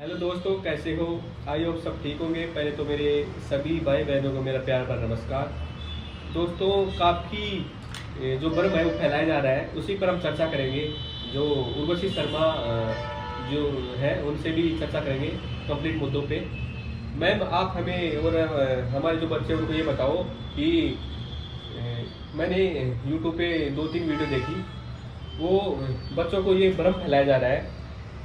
Hello दोस्तों, कैसे हो? आई होप सब ठीक होंगे। पहले तो मेरे सभी भाई बहनों को मेरा प्यार भरा नमस्कार। दोस्तों, काफ़ी जो भ्रम है वो फैलाया जा रहा है, उसी पर हम चर्चा करेंगे। जो उर्वशी शर्मा जो है उनसे भी चर्चा करेंगे कंप्लीट मुद्दों पे। मैम, आप हमें और हमारे जो बच्चे हैं उनको ये बताओ कि मैंने यूट्यूब पे 2-3 वीडियो देखी। वो बच्चों को ये भ्रम फैलाया जा रहा है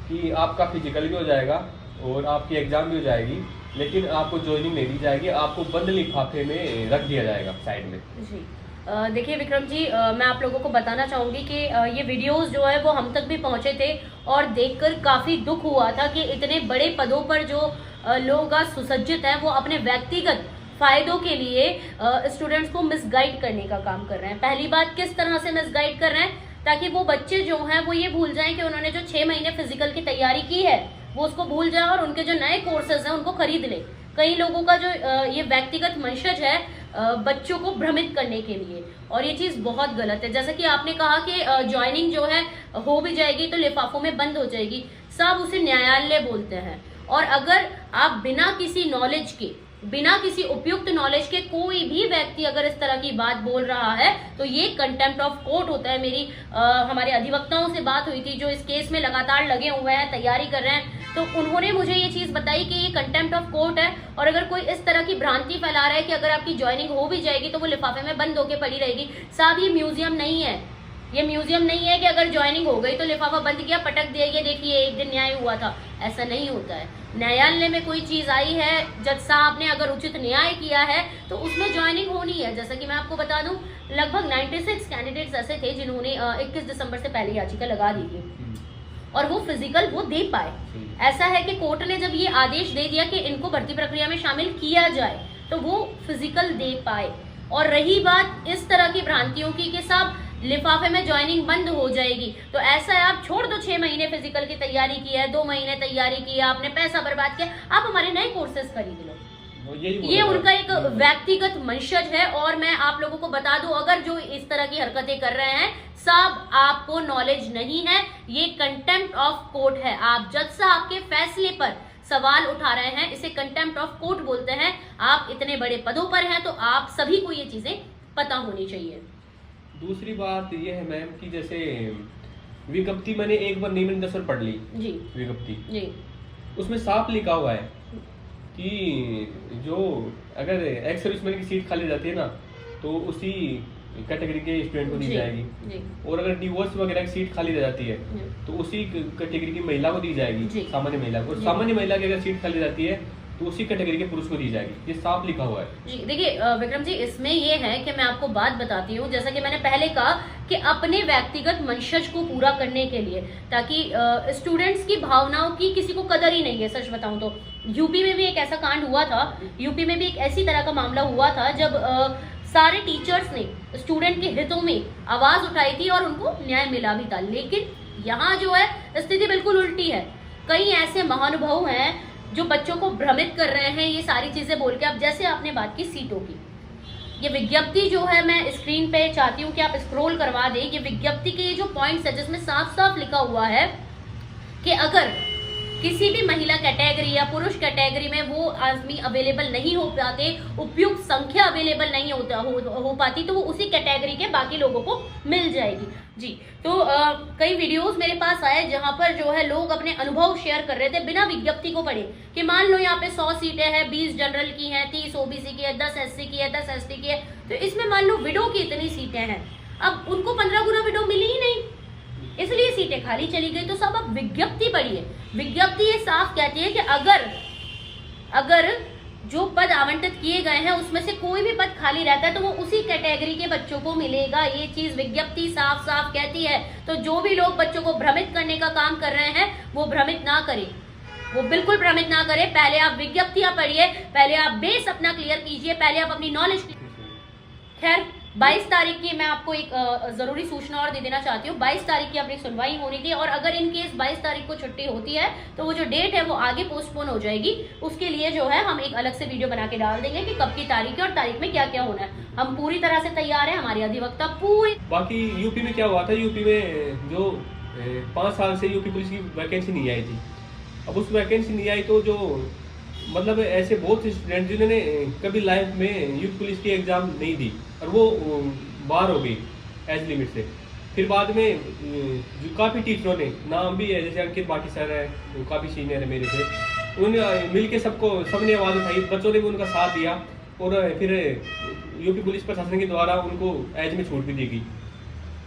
कि आपका फिजिकल भी हो जाएगा और आपकी एग्जाम भी हो जाएगी, लेकिन आपको ज्वाइनिंग नहीं दी जाएगी, आपको बंद लिफाफे में रख दिया जाएगा साइड में। जी देखिए विक्रम जी, मैं आप लोगों को बताना चाहूँगी कि ये वीडियोस जो है वो हम तक भी पहुँचे थे और देखकर काफ़ी दुख हुआ था कि इतने बड़े पदों पर जो लोग आज सुसज्जित हैं वो अपने व्यक्तिगत फायदों के लिए स्टूडेंट्स को मिसगाइड करने का काम कर रहे हैं। पहली बात, किस तरह से मिसगाइड कर रहे हैं? ताकि वो बच्चे जो हैं वो ये भूल जाएं कि उन्होंने जो 6 महीने फिजिकल की तैयारी की है वो उसको भूल जाए और उनके जो नए कोर्सेज हैं उनको खरीद ले। कई लोगों का जो ये व्यक्तिगत मंशज है बच्चों को भ्रमित करने के लिए, और ये चीज बहुत गलत है। जैसा कि आपने कहा कि ज्वाइनिंग जो है हो भी जाएगी तो लिफाफों में बंद हो जाएगी, सब उसे न्यायालय बोलते हैं। और अगर आप बिना किसी नॉलेज के, बिना किसी उपयुक्त नॉलेज के कोई भी व्यक्ति अगर इस तरह की बात बोल रहा है तो ये कंटेम्प्ट ऑफ कोर्ट होता है। मेरी हमारे अधिवक्ताओं से बात हुई थी जो इस केस में लगातार लगे हुए हैं, तैयारी कर रहे हैं, तो उन्होंने मुझे ये चीज बताई कि ये कंटेम्प्ट ऑफ कोर्ट है। और अगर कोई इस तरह की भ्रांति फैला रहा है कि अगर आपकी ज्वाइनिंग हो भी जाएगी तो वो लिफाफे में बंद होकर पड़ी रहेगी, साहब ये म्यूजियम नहीं है। ये म्यूजियम नहीं है कि अगर ज्वाइनिंग हो गई तो लिफाफा बंद किया, पटक दिया, ये देखिए एक दिन न्याय हुआ था। ऐसा नहीं होता है। न्यायालय में कोई चीज आई है, जज साहब ने अगर उचित न्याय किया है तो उसमें ज्वाइनिंग होनी है। जैसा कि मैं आपको बता दूं, लगभग 96 कैंडिडेट्स ऐसे थे जिन्होंने 21 दिसंबर से पहले याचिका लगा दी थी और वो फिजिकल वो दे पाए। ऐसा है कि कोर्ट ने जब ये आदेश दे दिया कि इनको भर्ती प्रक्रिया में शामिल किया जाए तो वो फिजिकल दे पाए। और रही बात इस तरह की भ्रांतियों की कि साहब लिफाफे में ज्वाइनिंग बंद हो जाएगी, तो ऐसा है आप छोड़ दो। 6 महीने फिजिकल की तैयारी की है, 2 महीने तैयारी की है, आपने पैसा बर्बाद किया, आप हमारे नए कोर्सेज खरीद लो। ये उनका एक व्यक्तिगत मंशज है। और मैं आप लोगों को बता दूं, अगर जो इस तरह की हरकतें कर रहे हैं साहब आपको नॉलेज नहीं है, ये कंटेम्प्ट ऑफ कोर्ट है। आप जज साहब के फैसले पर सवाल उठा रहे हैं, इसे कंटेम्प्ट ऑफ कोर्ट बोलते हैं। आप इतने बड़े पदों पर हैं तो आप सभी को ये चीजें पता होनी चाहिए। दूसरी बात यह है मैम कि जैसे विज्ञप्ति मैंने एक बार नियमित 10 बार पढ़ ली जी विज्ञप्ति जी, उसमें साफ लिखा हुआ है कि जो अगर एक्स सर्विसमैन की सीट खाली रहती है ना तो उसी कैटेगरी के स्टूडेंट को दी जाएगी जी, और अगर डिवोर्स वगैरह की सीट खाली रह जाती है तो उसी कैटेगरी की महिला को दी जाएगी, सामान्य महिला को। और सामान्य महिला की अगर सीट खाली रहती है तो उसी कैटेगरी के पुरुष को दी जाएगी। ये साफ लिखा हुआ है जी। देखिए विक्रम जी, इसमें ये है कि मैं आपको बात बताती हूँ, जैसा कि मैंने पहले कहा कि अपने व्यक्तिगत मंशज को पूरा करने के लिए, ताकि स्टूडेंट्स की भावनाओं की किसी को कदर ही नहीं है। सच बताऊं तो यूपी में भी एक ऐसा कांड हुआ था, यूपी में भी एक ऐसी तरह का मामला हुआ था जब सारे टीचर्स ने स्टूडेंट के हितों में आवाज उठाई थी और उनको न्याय मिला भी था। लेकिन यहाँ जो है स्थिति बिल्कुल उल्टी है। कई ऐसे महानुभाव हैं जो बच्चों को भ्रमित कर रहे हैं ये सारी चीजें बोल के। अब जैसे आपने बात की सीटों की, ये विज्ञप्ति जो है मैं स्क्रीन पे चाहती हूँ कि आप स्क्रॉल करवा दें। ये विज्ञप्ति के ये जो पॉइंट्स है जिसमें साफ साफ लिखा हुआ है कि अगर किसी भी महिला कैटेगरी या पुरुष कैटेगरी में वो आदमी अवेलेबल नहीं हो पाते, उपयुक्त संख्या अवेलेबल नहीं हो पाती, तो वो उसी कैटेगरी के बाकी लोगों को मिल जाएगी। जी, तो कई वीडियोस मेरे पास आए जहां पर जो है लोग अपने अनुभव शेयर कर रहे थे बिना विज्ञप्ति को पढ़े कि मान लो यहाँ पे 100 सीटें हैं, 20 जनरल की हैं, 30 ओबीसी की है, 10 एससी की है, 10 एसटी की है, तो इसमें मान लो विडो की इतनी सीटें हैं। अब उनको 15 गुना विडो मिली ही नहीं, इसलिए सीटें खाली चली गई। तो सब अब विज्ञप्ति पढ़िए। विज्ञप्ति ये साफ कहती है कि अगर जो पद आवंटित किए गए हैं उसमें से कोई भी पद खाली रहता है तो वो उसी कैटेगरी के बच्चों को मिलेगा। ये चीज विज्ञप्ति साफ साफ कहती है। तो जो भी लोग बच्चों को भ्रमित करने का काम कर रहे हैं वो भ्रमित ना करें, वो बिल्कुल भ्रमित ना करें। पहले आप विज्ञप्तियां पढ़िए, पहले आप बेस अपना क्लियर कीजिए, पहले आप अपनी नॉलेज। खैर 22 तारीख की मैं आपको एक जरूरी सूचना और दे देना चाहती हूँ। 22 तारीख की अपनी सुनवाई होनी थी और अगर इन केस 22 तारीख को छुट्टी होती है तो वो जो डेट है वो आगे पोस्टपोन हो जाएगी। उसके लिए जो है हम एक अलग से वीडियो बना के डाल देंगे कि कब की तारीख है और तारीख में क्या क्या होना है। हम पूरी तरह से तैयार है, हमारी अधिवक्ता पूरी। बाकी यूपी में क्या हुआ था, यूपी में जो 5 साल से यूपी पुलिस की वैकेंसी नहीं आई थी अब उस वैकेंसी नहीं आई तो जो मतलब ऐसे बहुत से स्टूडेंट जिन्होंने कभी लाइफ में यूथ पुलिस की एग्ज़ाम नहीं दी और वो बाहर हो गई एज लिमिट से। फिर बाद में जो काफ़ी टीचरों ने नाम भी है, जैसे अंकित भाटी सर है, वो काफ़ी सीनियर है मेरे से, उन मिल के सबने आवाज़ उठाई, बच्चों ने भी उनका साथ दिया और फिर यूपी पुलिस प्रशासन के द्वारा उनको एज में छूट भी दी गई।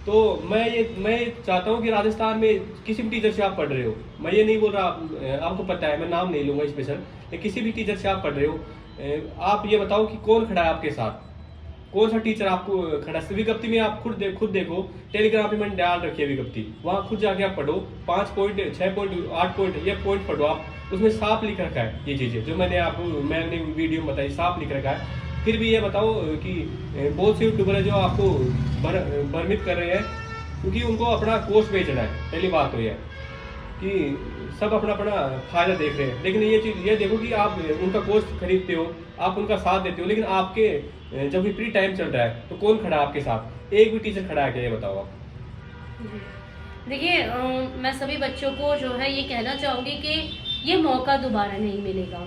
तो मैं चाहता हूँ कि राजस्थान में किसी भी टीचर से आप पढ़ रहे हो, मैं ये नहीं बोल रहा, आपको पता है मैं नाम नहीं लूँगा स्पेशल, लेकिन किसी भी टीचर से आप पढ़ रहे हो, आप ये बताओ कि कौन खड़ा है आपके साथ, कौन सा टीचर आपको खड़ा है। विज्ञप्ति में आप खुद देखो, टेलीग्राम पे मैंने डाल रखी है विज्ञप्ति, वहाँ खुद जाके आप पढ़ो, 5 पॉइंट 6 पॉइंट 8 पॉइंट ये पॉइंट पढ़ो आप, उसमें साफ लिख रखा है ये चीज़ें जो मैंने वीडियो में बताई, साफ लिख रखा है। फिर भी ये बताओ कि बहुत से यूट्यूबर है जो आपको भ्रमित कर रहे हैं, क्योंकि उनको अपना कोर्स बेचना है। पहली बात तो यह कि सब अपना अपना फायदा देख रहे हैं, लेकिन ये चीज़ ये देखो कि आप उनका कोर्स खरीदते हो, आप उनका साथ देते हो, लेकिन आपके जब भी फ्री टाइम चल रहा है तो कौन खड़ा है आपके साथ, एक भी टीचर खड़ा है क्या, ये बताओ आप। देखिए मैं सभी बच्चों को जो है ये कहना चाहूँगी कि ये मौका दोबारा नहीं मिलेगा।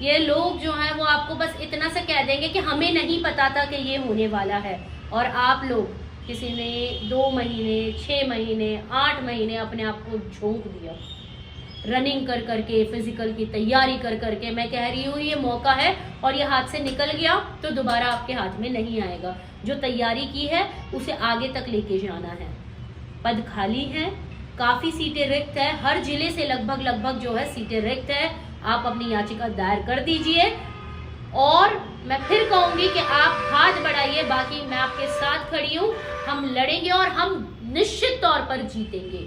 ये लोग जो हैं वो आपको बस इतना सा कह देंगे कि हमें नहीं पता था कि ये होने वाला है, और आप लोग किसी ने 2 महीने 6 महीने 8 महीने अपने आप को झोंक दिया रनिंग कर करके, फिजिकल की तैयारी कर करके। मैं कह रही हूँ ये मौका है और ये हाथ से निकल गया तो दोबारा आपके हाथ में नहीं आएगा। जो तैयारी की है उसे आगे तक लेके जाना है। पद खाली है, काफ़ी सीटें रिक्त है, हर जिले से लगभग जो है सीटें रिक्त है। आप अपनी याचिका दायर कर दीजिए और मैं फिर कहूंगी कि आप हाथ बढ़ाइए, बाकी मैं आपके साथ खड़ी हूँ, हम लड़ेंगे और हम निश्चित तौर पर जीतेंगे।